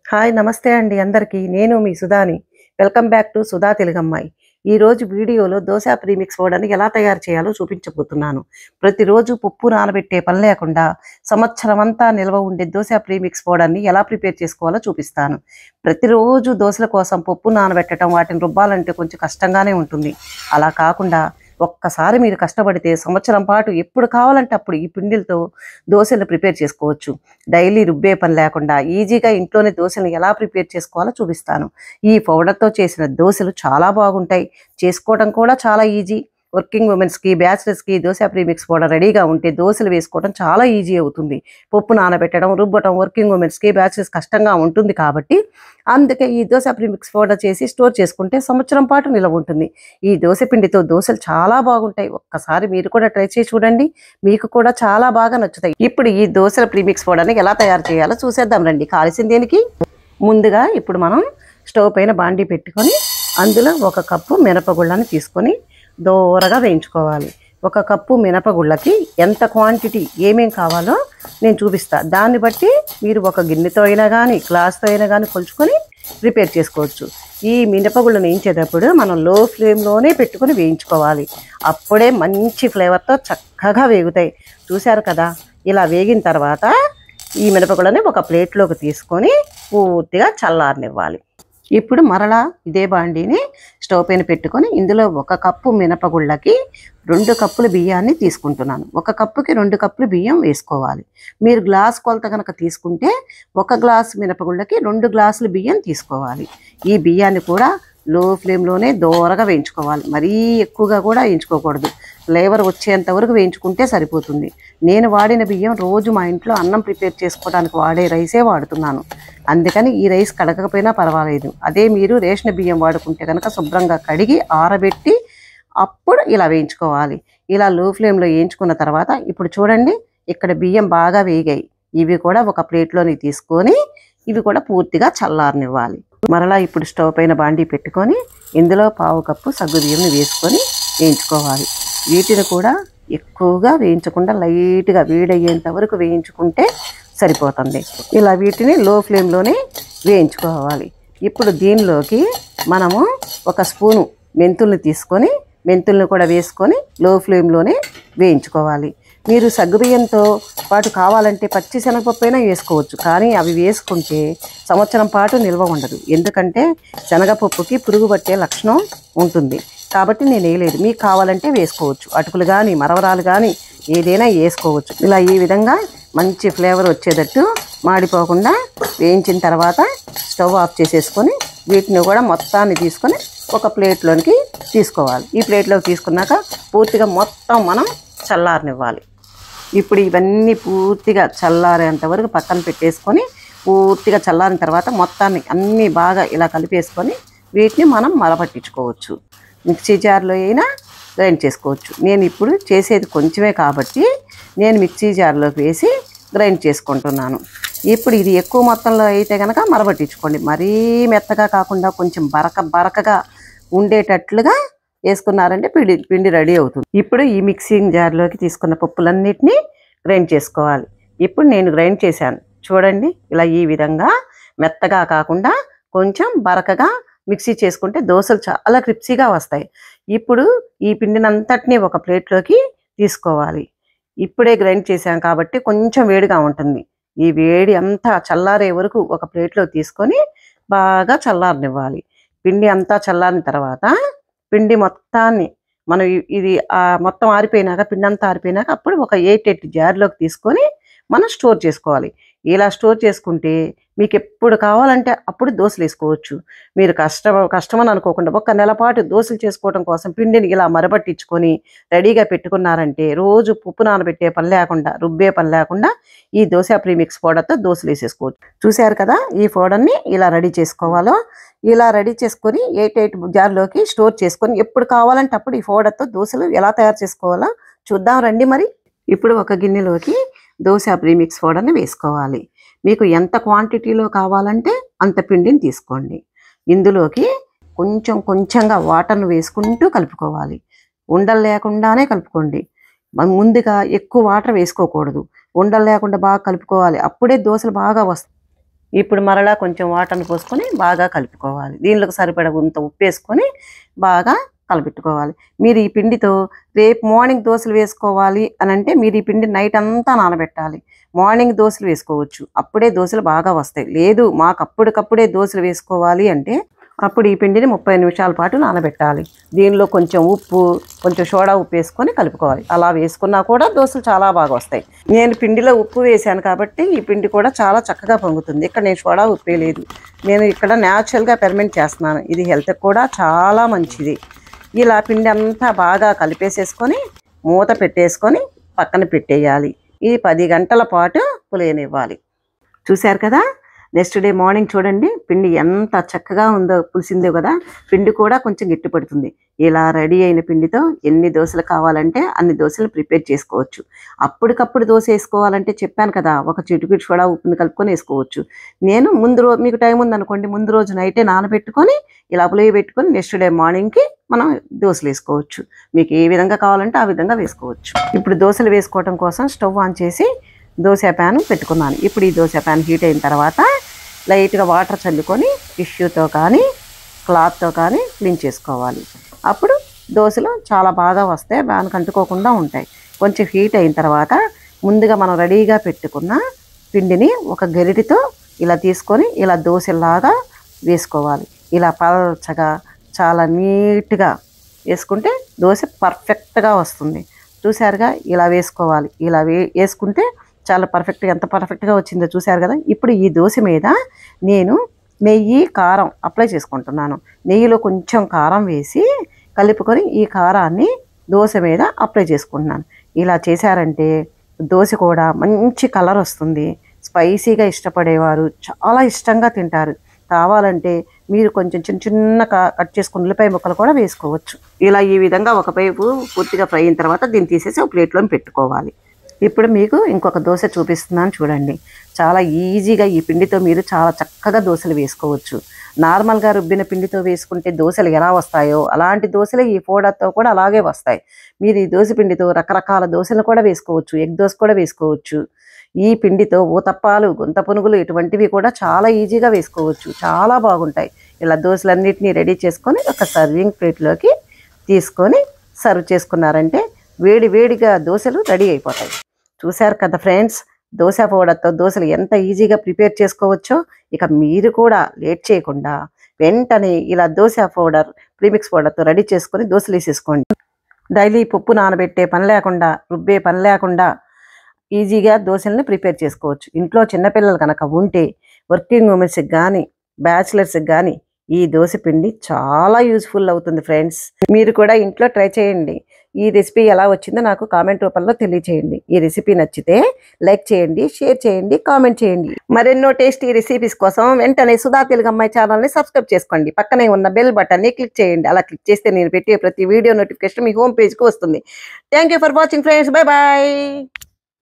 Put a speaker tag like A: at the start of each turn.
A: Hi నమస్తే అండి అందరికీ. నేను మీ సుధాని. వెల్కమ్ బ్యాక్ టు సుధా తెలుగమ్మాయి. ఈరోజు వీడియోలో దోస ప్రీమిక్స్ పౌడర్‌ని ఎలా తయారు చేయాలో చూపించబోతున్నాను. ప్రతిరోజు పప్పు నానబెట్టే పని లేకుండా సంవత్సరమంతా నిల్వ ఉండే దోస ప్రీమిక్స్ పౌడర్‌ని ఎలా ప్రిపేర్ చేసుకోవాలో చూపిస్తాను. ప్రతిరోజు దోసల కోసం పప్పు నానబెట్టడం, వాటిని రుబ్బాలంటే కొంచెం కష్టంగానే ఉంటుంది. అలా కాకుండా ఒక్కసారి మీరు కష్టపడితే సంవత్సరం పాటు ఎప్పుడు కావాలంటే అప్పుడు ఈ పిండిలతో దోసలు ప్రిపేర్ చేసుకోవచ్చు. డైలీ రుబ్బే పని లేకుండా ఈజీగా ఇంట్లోనే దోసలను ఎలా ప్రిపేర్ చేసుకోవాలో చూపిస్తాను. ఈ పౌడర్‌తో చేసిన దోసలు చాలా బాగుంటాయి. చేసుకోవడం కూడా చాలా ఈజీ. వర్కింగ్ ఉమెన్స్‌కి, బ్యాచిలర్స్‌కి దోస ప్రీమిక్స్ పౌడర్ రెడీగా ఉంటే దోసలు వేసుకోవడం చాలా ఈజీ అవుతుంది. పప్పు నానబెట్టడం, రుబ్బటం వర్కింగ్ ఉమెన్స్‌కి, బ్యాచిలర్స్ కష్టంగా ఉంటుంది కాబట్టి అందుకే ఈ దోస ప్రీమిక్స్ పౌడర్ చేసి స్టోర్ చేసుకుంటే సంవత్సరం పాటు నిలవ ఉంటుంది. ఈ దోస పిండితో దోసలు చాలా బాగుంటాయి. ఒక్కసారి మీరు కూడా ట్రై చేసి చూడండి. మీకు కూడా చాలా బాగా నచ్చుతాయి. ఇప్పుడు ఈ దోసల ప్రీమిక్స్ పౌడర్‌ని ఎలా తయారు చేయాలో చూసేద్దాం రండి. కావాల్సింది దేనికి? ముందుగా ఇప్పుడు మనం స్టవ్ పైన బాండీ పెట్టుకొని అందులో 1 కప్పు మినపగుళ్ళని తీసుకొని దోరగా వేయించుకోవాలి. 1 కప్పు మినపగుళ్ళకి ఎంత క్వాంటిటీ ఏమేం కావాలో నేను చూపిస్తా. దాన్ని బట్టి మీరు ఒక గిన్నెతో అయినా కానీ గ్లాస్తో అయినా కానీ కొలుచుకొని ప్రిపేర్ చేసుకోవచ్చు. ఈ మినపగుళ్ళను వేయించేటప్పుడు మనం లో ఫ్లేమ్లోనే పెట్టుకొని వేయించుకోవాలి. అప్పుడే మంచి ఫ్లేవర్తో చక్కగా వేగుతాయి. చూశారు కదా, ఇలా వేగిన తర్వాత ఈ మినపగుళ్ళని ఒక ప్లేట్లోకి తీసుకొని పూర్తిగా చల్లారనివ్వాలి. ఇప్పుడు మరలా ఇదే బాండీని స్టవ్ పైన పెట్టుకొని ఇందులో 1 కప్పు మినపగుళ్ళకి 2 కప్పుల బియ్యాన్ని తీసుకుంటున్నాను. 1 కప్పుకి 2 కప్పులు బియ్యం వేసుకోవాలి. మీరు గ్లాస్ కొలత కనుక తీసుకుంటే 1 గ్లాసు మినపగుళ్ళకి 2 గ్లాసులు బియ్యం తీసుకోవాలి. ఈ బియ్యాన్ని కూడా లో ఫ్లేమ్లోనే దోరగా వేయించుకోవాలి. మరీ ఎక్కువగా కూడా వేయించుకోకూడదు. ఫ్లేవర్ వచ్చేంత వరకు వేయించుకుంటే సరిపోతుంది. నేను వాడిన బియ్యం రోజు మా ఇంట్లో అన్నం ప్రిపేర్ చేసుకోవడానికి వాడే రైసే వాడుతున్నాను. అందుకని ఈ రైస్ కడగకపోయినా పర్వాలేదు. అదే మీరు రేషన్ బియ్యం వాడుకుంటే కనుక శుభ్రంగా కడిగి ఆరబెట్టి అప్పుడు ఇలా వేయించుకోవాలి. ఇలా లో ఫ్లేమ్లో వేయించుకున్న తర్వాత ఇప్పుడు చూడండి, ఇక్కడ బియ్యం బాగా వేగాయి. ఇవి కూడా ఒక ప్లేట్లోని తీసుకొని ఇవి కూడా పూర్తిగా చల్లారనివ్వాలి. మరలా ఇప్పుడు స్టవ్ పైన బాండీ పెట్టుకొని ఇందులో 1/2 కప్పు సగ్గుబియ్యంని వేసుకొని వేయించుకోవాలి. వీటిని కూడా ఎక్కువగా వేయించకుండా లైట్గా వేడయ్యేంత వరకు వేయించుకుంటే సరిపోతుంది. ఇలా వీటిని లో ఫ్లేమ్లోనే వేయించుకోవాలి. ఇప్పుడు దీనిలోకి మనము 1 స్పూను మెంతుల్ని తీసుకొని మెంతుల్ని కూడా వేసుకొని లో ఫ్లేమ్లోనే వేయించుకోవాలి. మీరు సగ్గుబియ్యంతో పాటు కావాలంటే పచ్చి శనగపప్పు అయినా వేసుకోవచ్చు. కానీ అవి వేసుకుంటే సంవత్సరం పాటు నిల్వ ఉండదు. ఎందుకంటే శనగపప్పుకి పురుగు పట్టే లక్షణం ఉంటుంది. కాబట్టి నేను వేయలేదు. మీకు కావాలంటే వేసుకోవచ్చు. అటుకులు కానీ మరవరాలు కానీ ఏదైనా వేసుకోవచ్చు. ఇలా ఈ విధంగా మంచి ఫ్లేవర్ వచ్చేటట్టు మాడిపోకుండా వేయించిన తర్వాత స్టవ్ ఆఫ్ చేసేసుకొని వీటిని కూడా మొత్తాన్ని తీసుకొని ఒక ప్లేట్లోనికి తీసుకోవాలి. ఈ ప్లేట్లోకి తీసుకున్నాక పూర్తిగా మొత్తం మనం చల్లారనివ్వాలి. ఇప్పుడు ఇవన్నీ పూర్తిగా చల్లారేంత వరకు పక్కన పెట్టేసుకొని పూర్తిగా చల్లారిన తర్వాత మొత్తాన్ని అన్నీ బాగా ఇలా కలిపేసుకొని వీటిని మనం మరపట్టించుకోవచ్చు. మిక్సీ జార్లో అయినా గ్రైండ్ చేసుకోవచ్చు. నేను ఇప్పుడు చేసేది కొంచెమే కాబట్టి నేను మిక్సీ జార్లోకి వేసి గ్రైండ్ చేసుకుంటున్నాను. ఇప్పుడు ఇది ఎక్కువ మొత్తంలో అయితే కనుక మరపట్టించుకోండి. మరీ మెత్తగా కాకుండా కొంచెం బరకగా ఉండేటట్లుగా వేసుకున్నారంటే పిండి రెడీ అవుతుంది. ఇప్పుడు ఈ మిక్సింగ్ జార్లోకి తీసుకున్న పప్పులన్నిటినీ గ్రైండ్ చేసుకోవాలి. ఇప్పుడు నేను గ్రైండ్ చేశాను చూడండి. ఇలా ఈ విధంగా మెత్తగా కాకుండా కొంచెం బరకగా మిక్సీ చేసుకుంటే దోసలు చాలా క్రిప్సీగా వస్తాయి. ఇప్పుడు ఈ పిండినంతటినీ ఒక ప్లేట్లోకి తీసుకోవాలి. ఇప్పుడే గ్రైండ్ చేశాం కాబట్టి కొంచెం వేడిగా ఉంటుంది. ఈ వేడి అంతా చల్లారే వరకు ఒక ప్లేట్లో తీసుకొని బాగా చల్లారనివ్వాలి. పిండి అంతా చల్లారిన తర్వాత పిండి మొత్తాన్ని మనం ఇది మొత్తం ఆరిపోయినాక పిండి అంతా ఆరిపోయినాక అప్పుడు ఒక 8 జార్లోకి తీసుకొని మనం స్టోర్ చేసుకోవాలి. ఇలా స్టోర్ చేసుకుంటే మీకు ఎప్పుడు కావాలంటే అప్పుడు దోసలు వేసుకోవచ్చు. మీరు కష్టమని అనుకోకుండా 1 నెల పాటు దోసలు చేసుకోవడం కోసం పిండిని ఇలా మరపట్టించుకొని రెడీగా పెట్టుకున్నారంటే రోజు పప్పు నానబెట్టే పని లేకుండా రుబ్బే పని లేకుండా ఈ దోస ప్రీమిక్స్ పౌడర్తో దోసలు వేసేసుకోవచ్చు. చూశారు కదా, ఈ పౌడర్ని ఇలా రెడీ చేసుకోవాలో ఇలా రెడీ చేసుకొని 8 జార్లోకి స్టోర్ చేసుకొని ఎప్పుడు కావాలంటే అప్పుడు ఈ పౌడర్తో దోసలు ఎలా తయారు చేసుకోవాలో చూద్దాం రండి. మరి ఇప్పుడు ఒక గిన్నెలోకి దోస ప్రీమిక్స్ పౌడర్ని వేసుకోవాలి. మీకు ఎంత క్వాంటిటీలో కావాలంటే అంత పిండిని తీసుకోండి. ఇందులోకి కొంచెంగా వాటర్ను వేసుకుంటూ కలుపుకోవాలి. ఉండలు లేకుండానే కలుపుకోండి. ముందుగా ఎక్కువ వాటర్ వేసుకోకూడదు. ఉండలు లేకుండా బాగా కలుపుకోవాలి. అప్పుడే దోసలు బాగా వస్తాయి. ఇప్పుడు మరలా కొంచెం వాటర్ని పోసుకొని బాగా కలుపుకోవాలి. దీనిలోకి సరిపడా కొంత ఉప్పు వేసుకొని బాగా కలపెట్టుకోవాలి. మీరు ఈ పిండితో రేపు మార్నింగ్ దోశలు వేసుకోవాలి అని అంటే మీరు ఈ పిండి నైట్ అంతా నానబెట్టాలి. మార్నింగ్ దోశలు వేసుకోవచ్చు, అప్పుడే దోశలు బాగా వస్తాయి. లేదు మాకు అప్పటికప్పుడే దోశలు వేసుకోవాలి అంటే అప్పుడు ఈ పిండిని 30 నిమిషాల పాటు నానబెట్టాలి. దీనిలో కొంచెం ఉప్పు, కొంచెం సోడా ఉప్పు వేసుకొని కలుపుకోవాలి. అలా వేసుకున్నా కూడా దోశలు చాలా బాగా వస్తాయి. నేను పిండిలో ఉప్పు వేసాను కాబట్టి ఈ పిండి కూడా చాలా చక్కగా పొంగుతుంది. ఇక్కడ నేను సోడా ఉప్పు వేయలేదు, నేను ఇక్కడ న్యాచురల్గా పెర్మెంట్ చేస్తున్నాను. ఇది హెల్త్కి కూడా చాలా మంచిది. ఇలా పిండి అంతా బాగా కలిపేసేసుకొని మూత పెట్టేసుకొని పక్కన పెట్టేయాలి. ఈ 10 గంటల పాటు పులియనివ్వాలి. చూశారు కదా, నెక్స్ట్ డే మార్నింగ్ చూడండి పిండి ఎంత చక్కగా ఉందో, పులిసిందో కదా. పిండి కూడా కొంచెం గట్టి పడుతుంది. ఇలా రెడీ అయిన పిండితో ఎన్ని దోశలు కావాలంటే అన్ని దోశలు ప్రిపేర్ చేసుకోవచ్చు. అప్పటికప్పుడు దోశ వేసుకోవాలంటే చెప్పాను కదా, ఒక చిటికెడు సోడా ఉప్పుని కలుపుకొని వేసుకోవచ్చు. నేను ముందు రోజు, మీకు టైం ఉందనుకోండి, ముందు రోజు నైటే నానబెట్టుకొని ఇలా పులియ పెట్టుకొని నెక్స్ట్ డే మార్నింగ్కి మనం దోశలు వేసుకోవచ్చు. మీకు ఏ విధంగా కావాలంటే ఆ విధంగా వేసుకోవచ్చు. ఇప్పుడు దోశలు వేసుకోవడం కోసం స్టవ్ ఆన్ చేసి దోశ ప్యాన్ పెట్టుకున్నాను. ఇప్పుడు ఈ దోశ ప్యాన్ హీట్ అయిన తర్వాత లైట్గా వాటర్ చల్లుకొని టిష్యూతో కానీ క్లాత్తో కానీ క్లీన్ చేసుకోవాలి. అప్పుడు దోశలు చాలా బాగా వస్తాయి, ప్యాన్కి అంటుకోకుండా ఉంటాయి. కొంచెం హీట్ అయిన తర్వాత ముందుగా మనం రెడీగా పెట్టుకున్న పిండిని ఒక గరిటెతో ఇలా తీసుకొని ఇలా దోశలాగా వేసుకోవాలి. ఇలా పల్చగా చాలా నీట్గా వేసుకుంటే దోశ పర్ఫెక్ట్గా వస్తుంది. చూసారుగా, ఇలా వేసుకోవాలి. ఇలా వేసుకుంటే చాలా పర్ఫెక్ట్గా, ఎంత పర్ఫెక్ట్గా వచ్చిందో చూశారు కదా. ఇప్పుడు ఈ దోశ మీద నేను నెయ్యి, కారం అప్లై చేసుకుంటున్నాను. నెయ్యిలో కొంచెం కారం వేసి కలుపుకొని ఈ కారాన్ని దోశ మీద అప్లై చేసుకుంటున్నాను. ఇలా చేశారంటే దోశ కూడా మంచి కలర్ వస్తుంది. స్పైసీగా ఇష్టపడేవారు చాలా ఇష్టంగా తింటారు. కావాలంటే మీరు కొంచెం చిన్న చిన్న కట్ చేసుకుని ఉల్లిపాయ ముక్కలు కూడా వేసుకోవచ్చు. ఇలా ఈ విధంగా ఒక వైపు పూర్తిగా ఫ్రై అయిన తర్వాత దీన్ని తీసేసి ఒక ప్లేట్లో పెట్టుకోవాలి. ఇప్పుడు మీకు ఇంకొక దోశ చూపిస్తున్నాను చూడండి. చాలా ఈజీగా ఈ పిండితో మీరు చాలా చక్కగా దోశలు వేసుకోవచ్చు. నార్మల్గా రుబ్బిన పిండితో వేసుకుంటే దోశలు ఎలా వస్తాయో అలాంటి దోశలు ఈ ఫోడాతో కూడా అలాగే వస్తాయి. మీరు ఈ దోశ పిండితో రకరకాల దోశలు కూడా వేసుకోవచ్చు. ఎగ్ దోశ కూడా వేసుకోవచ్చు. ఈ పిండితో ఊతప్పాలు, గుంత పునుగులు ఇటువంటివి కూడా చాలా ఈజీగా వేసుకోవచ్చు. చాలా బాగుంటాయి. ఇలా దోశలన్నిటినీ రెడీ చేసుకొని ఒక సర్వింగ్ ప్లేట్లోకి తీసుకొని సర్వ్ చేసుకున్నారంటే వేడి వేడిగా దోశలు రెడీ అయిపోతాయి. చూశారు కదా ఫ్రెండ్స్, దోశ పౌడర్తో దోశలు ఎంత ఈజీగా ప్రిపేర్ చేసుకోవచ్చో. ఇక మీరు కూడా లేట్ చేయకుండా వెంటనే ఇలా దోశ పౌడర్, ప్రీమిక్స్ పౌడర్తో రెడీ చేసుకొని దోశలు వేసేసుకోండి. డైలీ పప్పు నానబెట్టే పని లేకుండా, రుబ్బే పని లేకుండా ఈజీగా దోశల్ని ప్రిపేర్ చేసుకోవచ్చు. ఇంట్లో చిన్నపిల్లలు కనుక ఉంటే వర్కింగ్ ఉమెన్స్కి కానీ బ్యాచిలర్స్కి కానీ ఈ దోశ పిండి చాలా యూజ్ఫుల్ అవుతుంది ఫ్రెండ్స్. మీరు కూడా ఇంట్లో ట్రై చేయండి. ఈ రెసిపీ ఎలా వచ్చిందో నాకు కామెంట్ రూపంలో తెలియచేయండి. ఈ రెసిపీ నచ్చితే లైక్ చేయండి, షేర్ చేయండి, కామెంట్ చేయండి. మరెన్నో టేస్టీ రెసిపీస్ కోసం వెంటనే సుధా తెలుగు అమ్మాయి ఛానల్ని సబ్స్క్రైబ్ చేసుకోండి. పక్కనే ఉన్న బెల్ బటన్ని క్లిక్ చేయండి. అలా క్లిక్ చేస్తే నేను పెట్టే ప్రతి వీడియో నోటిఫికేషన్ మీ హోమ్ పేజ్కి వస్తుంది. Thank you for watching friends. Bye bye.